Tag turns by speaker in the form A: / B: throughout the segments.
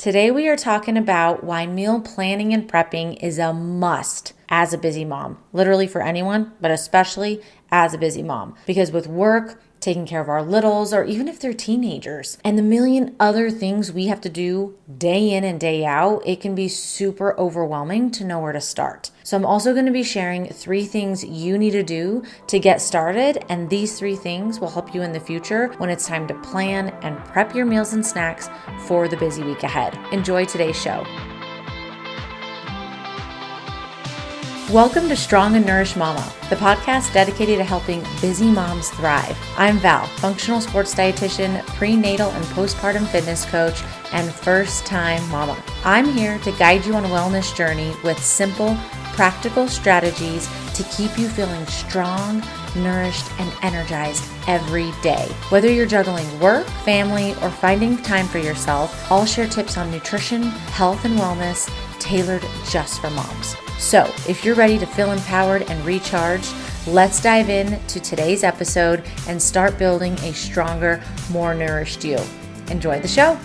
A: Today we are talking about why meal planning and prepping is a must as a busy mom. Literally for anyone, but especially as a busy mom. Because with work, taking care of our littles, or even if they're teenagers, and the million other things we have to do day in and day out, it can be super overwhelming to know where to start. So I'm also going to be sharing 3 things you need to do to get started, and these 3 things will help you in the future when it's time to plan and prep your meals and snacks for the busy week ahead. Enjoy today's show. Welcome to Strong and Nourished Mama, the podcast dedicated to helping busy moms thrive. I'm Val, functional sports dietitian, prenatal and postpartum fitness coach, and first-time mama. I'm here to guide you on a wellness journey with simple, practical strategies to keep you feeling strong, nourished, and energized every day. Whether you're juggling work, family, or finding time for yourself, I'll share tips on nutrition, health, and wellness tailored just for moms. So if you're ready to feel empowered and recharged, let's dive in to today's episode and start building a stronger, more nourished you. Enjoy the show.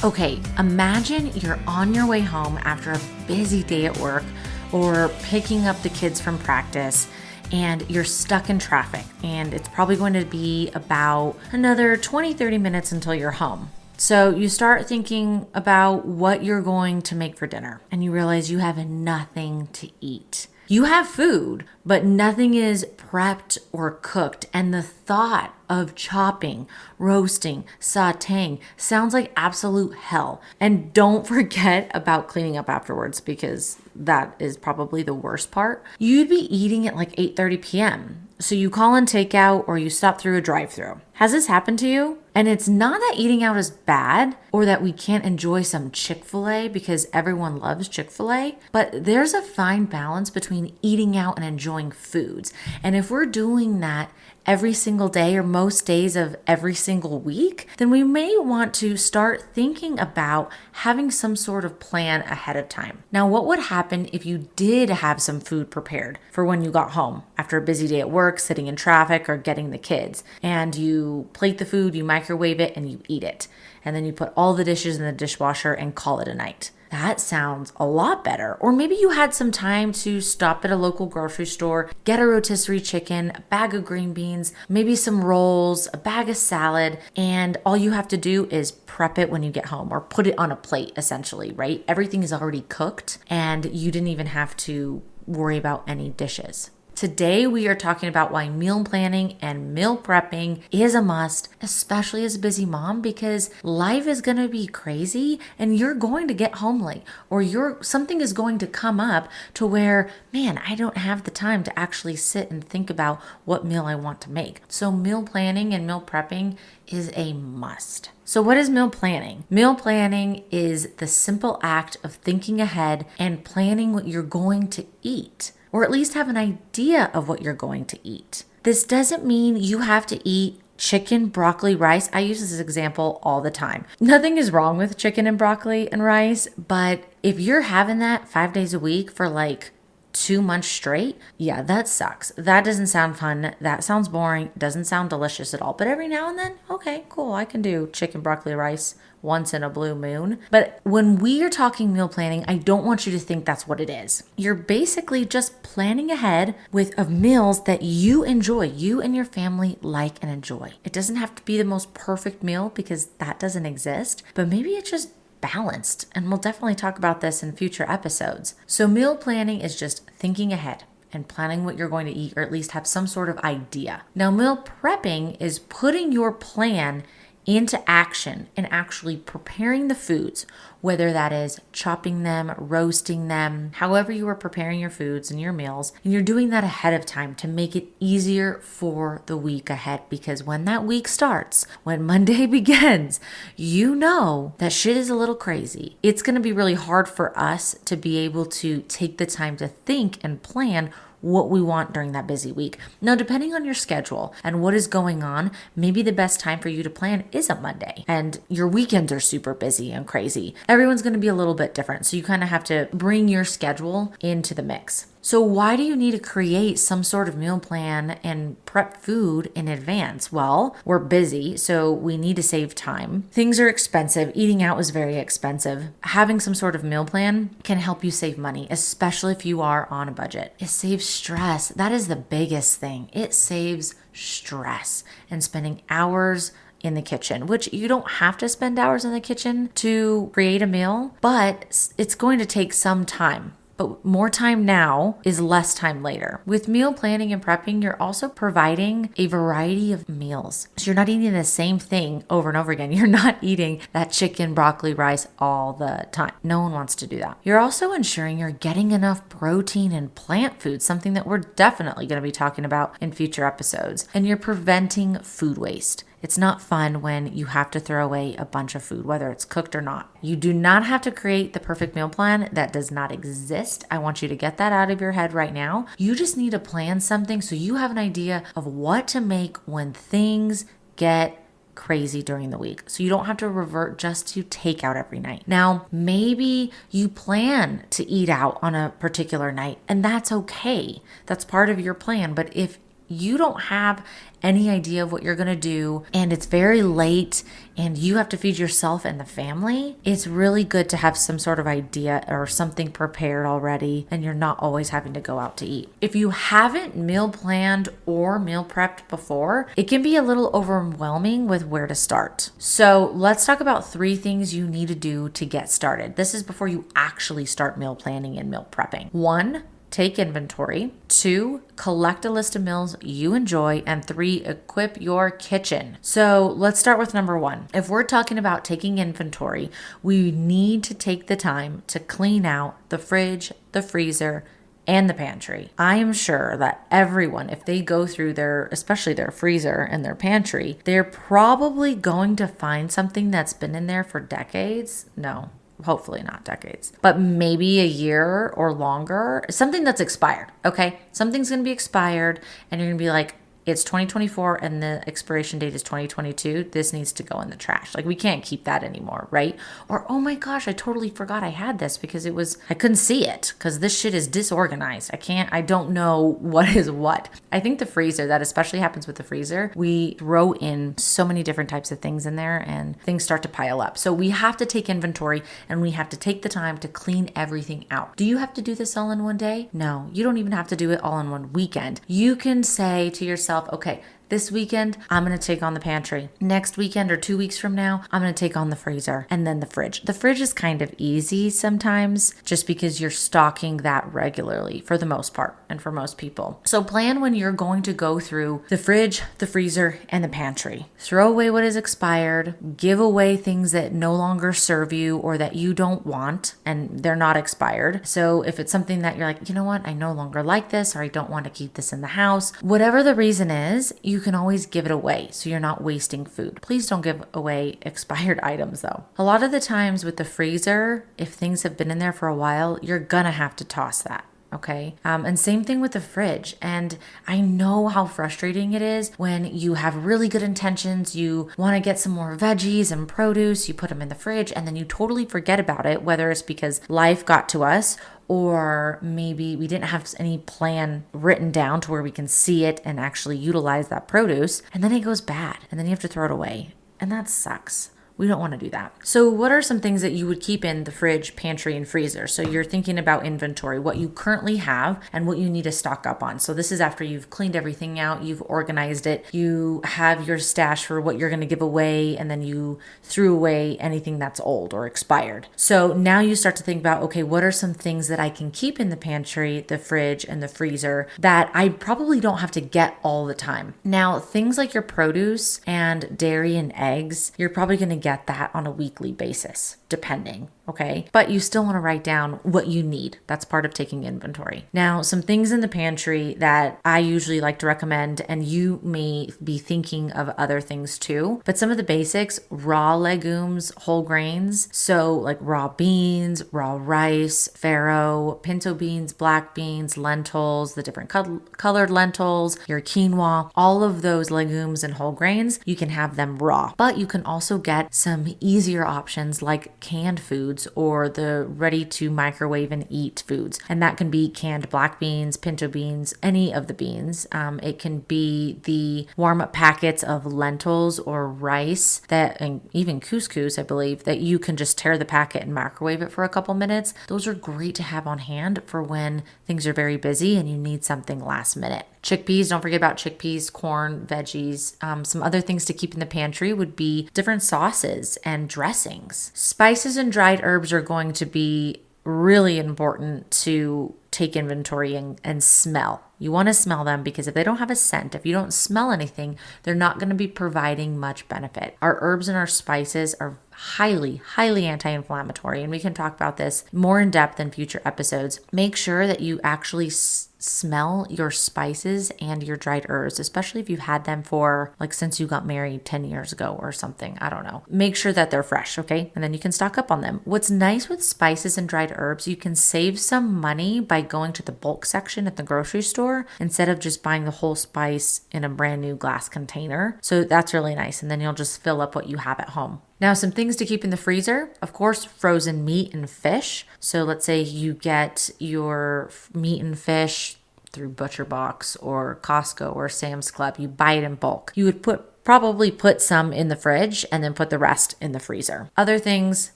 A: Okay, imagine you're on your way home after a busy day at work or picking up the kids from practice, and you're stuck in traffic, and it's probably going to be about another 20-30 minutes until you're home. So you start thinking about what you're going to make for dinner, and you realize you have nothing to eat. You have food, but nothing is prepped or cooked, and the thought of chopping, roasting, sautéing sounds like absolute hell. And don't forget about cleaning up afterwards, because that is probably the worst part. You'd be eating at like 8:30 p.m., so you call in takeout or you stop through a drive-thru. Has this happened to you? And it's not that eating out is bad or that we can't enjoy some Chick-fil-A because everyone loves Chick-fil-A, but there's a fine balance between eating out and enjoying foods. And if we're doing that every single day or most days of every single week, then we may want to start thinking about having some sort of plan ahead of time. Now, what would happen if you did have some food prepared for when you got home after a busy day at work, sitting in traffic, or getting the kids, and you plate the food, you microwave it, and you eat it, and then you put all the dishes in the dishwasher and call it a night? That sounds a lot better. Or maybe you had some time to stop at a local grocery store, get a rotisserie chicken, a bag of green beans, maybe some rolls, a bag of salad, and all you have to do is prep it when you get home, or put it on a plate essentially, right? Everything is already cooked and you didn't even have to worry about any dishes. Today, we are talking about why meal planning and meal prepping is a must, especially as a busy mom, because life is going to be crazy and you're going to get home late, or something is going to come up to where, man, I don't have the time to actually sit and think about what meal I want to make. So meal planning and meal prepping is a must. So what is meal planning? Meal planning is the simple act of thinking ahead and planning what you're going to eat, or at least have an idea of what you're going to eat. This doesn't mean you have to eat chicken, broccoli, rice. I use this example all the time. Nothing is wrong with chicken and broccoli and rice, but if you're having that 5 days a week for like 2 months straight, yeah, that sucks. That doesn't sound fun. That sounds boring. Doesn't sound delicious at all. But every now and then, okay, cool. I can do chicken, broccoli, rice once in a blue moon. But when we are talking meal planning, I don't want you to think that's what it is. You're basically just planning ahead of meals that you enjoy, you and your family like and enjoy. It doesn't have to be the most perfect meal, because that doesn't exist, but maybe it's just balanced, and we'll definitely talk about this in future episodes. So meal planning is just thinking ahead and planning what you're going to eat, or at least have some sort of idea. Now, meal prepping is putting your plan into action and actually preparing the foods, whether that is chopping them, roasting them, however you are preparing your foods and your meals. And you're doing that ahead of time to make it easier for the week ahead, because when that week starts, when Monday begins, you know that shit is a little crazy. It's going to be really hard for us to be able to take the time to think and plan what we want during that busy week. Now, depending on your schedule and what is going on, maybe the best time for you to plan is a Monday, and your weekends are super busy and crazy. Everyone's going to be a little bit different, so you kind of have to bring your schedule into the mix. So why do you need to create some sort of meal plan and prep food in advance? Well, we're busy, so we need to save time. Things are expensive. Eating out is very expensive. Having some sort of meal plan can help you save money, especially if you are on a budget. It saves stress. That is the biggest thing. It saves stress and spending hours in the kitchen, which you don't have to spend hours in the kitchen to create a meal, but it's going to take some time. But more time now is less time later. With meal planning and prepping, you're also providing a variety of meals. So you're not eating the same thing over and over again. You're not eating that chicken, broccoli, rice all the time. No one wants to do that. You're also ensuring you're getting enough protein and plant food, something that we're definitely going to be talking about in future episodes. And you're preventing food waste. It's not fun when you have to throw away a bunch of food, whether it's cooked or not. You do not have to create the perfect meal plan. That does not exist. I want you to get that out of your head right now. You just need to plan something so you have an idea of what to make when things get crazy during the week. So you don't have to revert just to takeout every night. Now, maybe you plan to eat out on a particular night, and that's okay. That's part of your plan. But if you don't have any idea of what you're going to do and it's very late and you have to feed yourself and the family, it's really good to have some sort of idea or something prepared already and you're not always having to go out to eat. If you haven't meal planned or meal prepped before, it can be a little overwhelming with where to start. So let's talk about 3 things you need to do to get started. This is before you actually start meal planning and meal prepping. 1, take inventory. 2, collect a list of meals you enjoy. And 3, equip your kitchen. So let's start with number 1. If we're talking about taking inventory, we need to take the time to clean out the fridge, the freezer, and the pantry. I am sure that everyone, if they go through especially their freezer and their pantry, they're probably going to find something that's been in there for decades. No. Hopefully not decades, but maybe a year or longer, something that's expired. Okay. Something's going to be expired and you're going to be like, it's 2024 and the expiration date is 2022. This needs to go in the trash. Like we can't keep that anymore, right? Or, oh my gosh, I totally forgot I had this because I couldn't see it because this shit is disorganized. I don't know what is what. I think the freezer, that especially happens with the freezer. We throw in so many different types of things in there and things start to pile up. So we have to take inventory and we have to take the time to clean everything out. Do you have to do this all in one day? No, you don't even have to do it all in one weekend. You can say to yourself, okay, this weekend, I'm going to take on the pantry. Next weekend or 2 weeks from now, I'm going to take on the freezer and then the fridge. The fridge is kind of easy sometimes just because you're stocking that regularly for the most part and for most people. So plan when you're going to go through the fridge, the freezer, and the pantry. Throw away what is expired, give away things that no longer serve you or that you don't want and they're not expired. So if it's something that you're like, you know what, I no longer like this or I don't want to keep this in the house, whatever the reason is, you can always give it away so you're not wasting food. Please don't give away expired items though. A lot of the times with the freezer, if things have been in there for a while, you're gonna have to toss that. Okay. And same thing with the fridge. And I know how frustrating it is when you have really good intentions. You want to get some more veggies and produce. You put them in the fridge and then you totally forget about it, whether it's because life got to us or maybe we didn't have any plan written down to where we can see it and actually utilize that produce. And then it goes bad and then you have to throw it away. And that sucks. We don't want to do that. So what are some things that you would keep in the fridge, pantry, and freezer? So you're thinking about inventory, what you currently have and what you need to stock up on. So this is after you've cleaned everything out, you've organized it, you have your stash for what you're going to give away, and then you threw away anything that's old or expired. So now you start to think about, okay, what are some things that I can keep in the pantry, the fridge, and the freezer that I probably don't have to get all the time? Now, things like your produce and dairy and eggs, you're probably going to get that on a weekly basis, depending. Okay. But you still want to write down what you need. That's part of taking inventory. Now, some things in the pantry that I usually like to recommend, and you may be thinking of other things too, but some of the basics, raw legumes, whole grains. So like raw beans, raw rice, farro, pinto beans, black beans, lentils, the different colored lentils, your quinoa, all of those legumes and whole grains, you can have them raw, but you can also get some easier options like canned foods or the ready to microwave and eat foods. And that can be canned black beans, pinto beans, any of the beans. It can be the warm up packets of lentils or rice and even couscous, I believe, that you can just tear the packet and microwave it for a couple minutes. Those are great to have on hand for when things are very busy and you need something last minute. Chickpeas, don't forget about chickpeas, corn, veggies. Some other things to keep in the pantry would be different sauces and dressings. Spices and dried herbs are going to be really important to take inventory and smell. You want to smell them because if they don't have a scent, if you don't smell anything, they're not going to be providing much benefit. Our herbs and our spices are highly anti-inflammatory, and we can talk about this more in depth in future episodes. Make sure that you actually smell your spices and your dried herbs, especially if you've had them for since you got married 10 years ago or something. I don't know. Make sure that they're fresh, okay? And then you can stock up on them. What's nice with spices and dried herbs, you can save some money by going to the bulk section at the grocery store instead of just buying the whole spice in a brand new glass container. So that's really nice. And then you'll just fill up what you have at home. Now, some things to keep in the freezer, of course, frozen meat and fish. So let's say you get your meat and fish through Butcher Box or Costco or Sam's Club. You buy it in bulk. You would probably put some in the fridge and then put the rest in the freezer. Other things,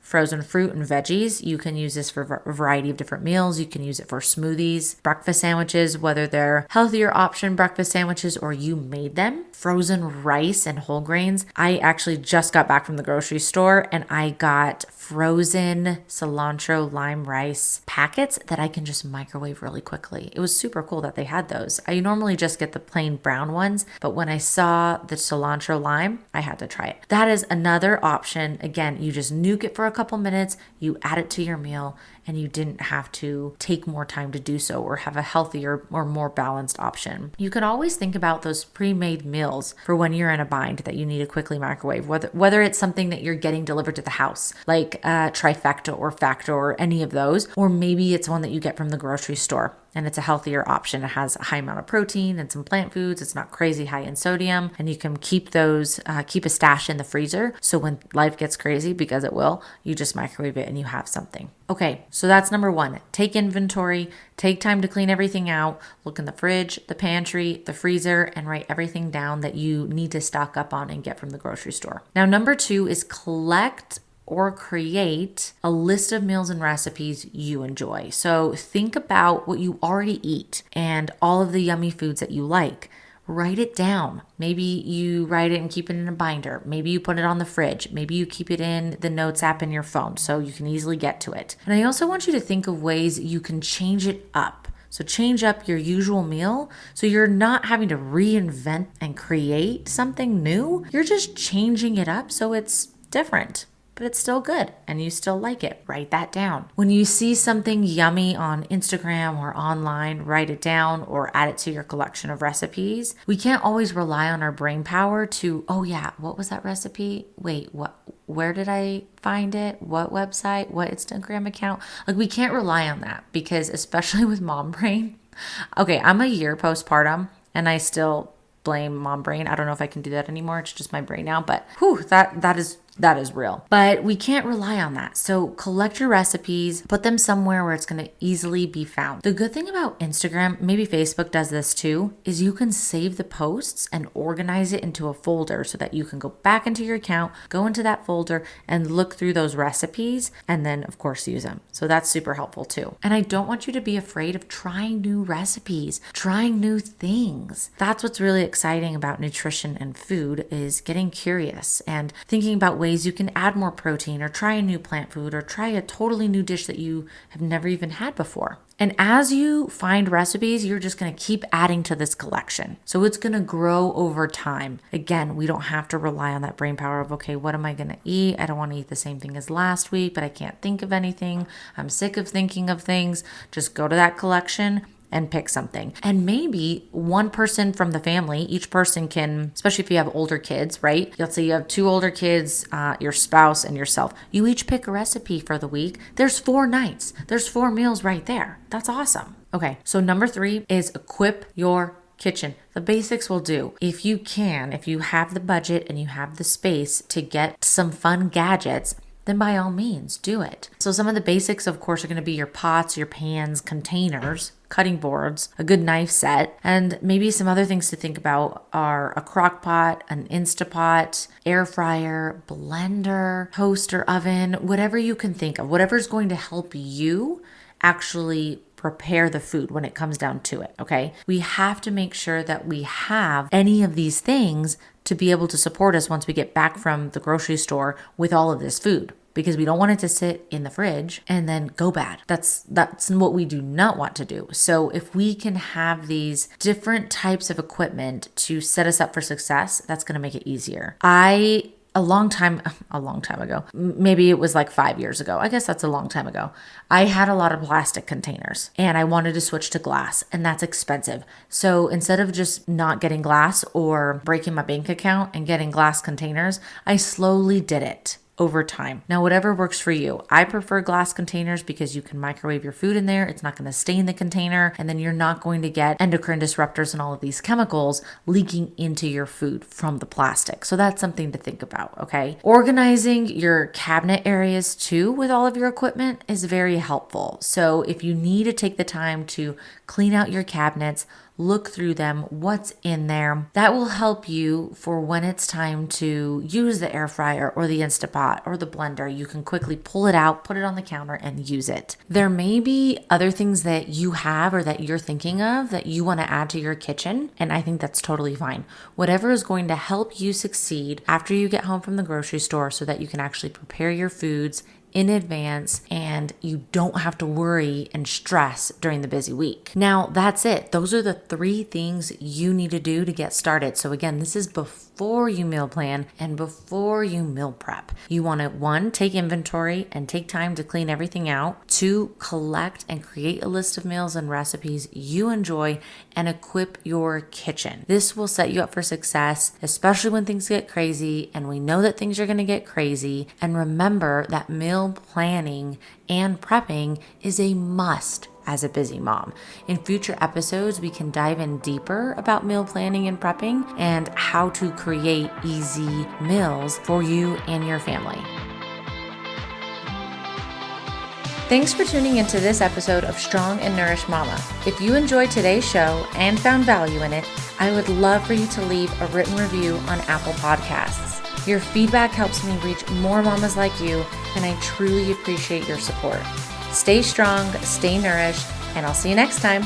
A: frozen fruit and veggies. You can use this for a variety of different meals. You can use it for smoothies, breakfast sandwiches, whether they're healthier option breakfast sandwiches or you made them. Frozen rice and whole grains. I actually just got back from the grocery store and I got frozen cilantro lime rice packets that I can just microwave really quickly. It was super cool that they had those. I normally just get the plain brown ones, but when I saw the cilantro lime, I had to try it. That is another option. Again, you just nuke it for a couple minutes, you add it to your meal, and you didn't have to take more time to do so or have a healthier or more balanced option. You can always think about those pre-made meals for when you're in a bind that you need to quickly microwave, whether it's something that you're getting delivered to the house, like Trifecta or Factor or any of those, or maybe it's one that you get from the grocery store. And it's a healthier option. It has a high amount of protein and some plant foods. It's not crazy high in sodium. And you can keep keep a stash in the freezer. So when life gets crazy, because it will, you just microwave it and you have something. Okay, so that's number one. Take inventory, take time to clean everything out, look in the fridge, the pantry, the freezer, and write everything down that you need to stock up on and get from the grocery store. Now, number two is collect or create a list of meals and recipes you enjoy. So think about what you already eat and all of the yummy foods that you like. Write it down. Maybe you write it and keep it in a binder. Maybe you put it on the fridge. Maybe you keep it in the notes app in your phone so you can easily get to it. And I also want you to think of ways you can change it up. So change up your usual meal so you're not having to reinvent and create something new. You're just changing it up so it's different, but it's still good and you still like it. Write that down. When you see something yummy on Instagram or online, write it down or add it to your collection of recipes. We can't always rely on our brain power to, oh yeah, what was that recipe? Wait, what? Where did I find it? What website? What Instagram account? We can't rely on that because especially with mom brain. Okay, I'm a year postpartum and I still blame mom brain. I don't know if I can do that anymore. It's just my brain now, but that is real. But we can't rely on that. So collect your recipes, put them somewhere where it's going to easily be found. The good thing about Instagram, maybe Facebook does this too, is you can save the posts and organize it into a folder so that you can go back into your account, go into that folder and look through those recipes and then of course use them. So that's super helpful too. And I don't want you to be afraid of trying new recipes, trying new things. That's what's really exciting about nutrition and food is getting curious and thinking about ways you can add more protein or try a new plant food or try a totally new dish that you have never even had before. And as you find recipes, you're just going to keep adding to this collection. So it's going to grow over time. Again, we don't have to rely on that brain power of, okay, what am I going to eat? I don't want to eat the same thing as last week, but I can't think of anything. I'm sick of thinking of things. Just go to that collection and pick something. And maybe one person from the family, each person can, especially if you have older kids, right? Let's say you have 2 older kids, your spouse and yourself. You each pick a recipe for the week. There's 4 nights. There's 4 meals right there. That's awesome. Okay, so number 3 is equip your kitchen. The basics will do. If you have the budget and you have the space to get some fun gadgets, then by all means, do it. So some of the basics, of course, are going to be your pots, your pans, containers, cutting boards, a good knife set, and maybe some other things to think about are a crock pot, an Instapot, air fryer, blender, toaster oven, whatever you can think of, whatever's going to help you actually prepare the food when it comes down to it, okay? We have to make sure that we have any of these things to be able to support us once we get back from the grocery store with all of this food, because we don't want it to sit in the fridge and then go bad. That's what we do not want to do. So if we can have these different types of equipment to set us up for success, that's going to make it easier. A long time ago, maybe it was like 5 years ago. I guess that's a long time ago. I had a lot of plastic containers and I wanted to switch to glass, and that's expensive. So instead of just not getting glass or breaking my bank account and getting glass containers, I slowly did it over time. Now, whatever works for you. I prefer glass containers because you can microwave your food in there. It's not going to stay in the container, and then you're not going to get endocrine disruptors and all of these chemicals leaking into your food from the plastic. So that's something to think about, okay? Organizing your cabinet areas too with all of your equipment is very helpful. So if you need to take the time to clean out your cabinets, look through them, what's in there. That will help you for when it's time to use the air fryer or the Instapot or the blender. You can quickly pull it out, put it on the counter, and use it. There may be other things that you have or that you're thinking of that you want to add to your kitchen, and I think that's totally fine. Whatever is going to help you succeed after you get home from the grocery store so that you can actually prepare your foods in advance and you don't have to worry and stress during the busy week. Now, that's it. Those are the 3 things you need to do to get started. So again, this is before you meal plan and before you meal prep. You want to 1, take inventory and take time to clean everything out. 2, collect and create a list of meals and recipes you enjoy and equip your kitchen. This will set you up for success, especially when things get crazy, and we know that things are going to get crazy. And remember that meal planning and prepping is a must as a busy mom. In future episodes, we can dive in deeper about meal planning and prepping and how to create easy meals for you and your family. Thanks for tuning into this episode of Strong and Nourished Mama. If you enjoyed today's show and found value in it, I would love for you to leave a written review on Apple Podcasts. Your feedback helps me reach more mamas like you, and I truly appreciate your support. Stay strong, stay nourished, and I'll see you next time.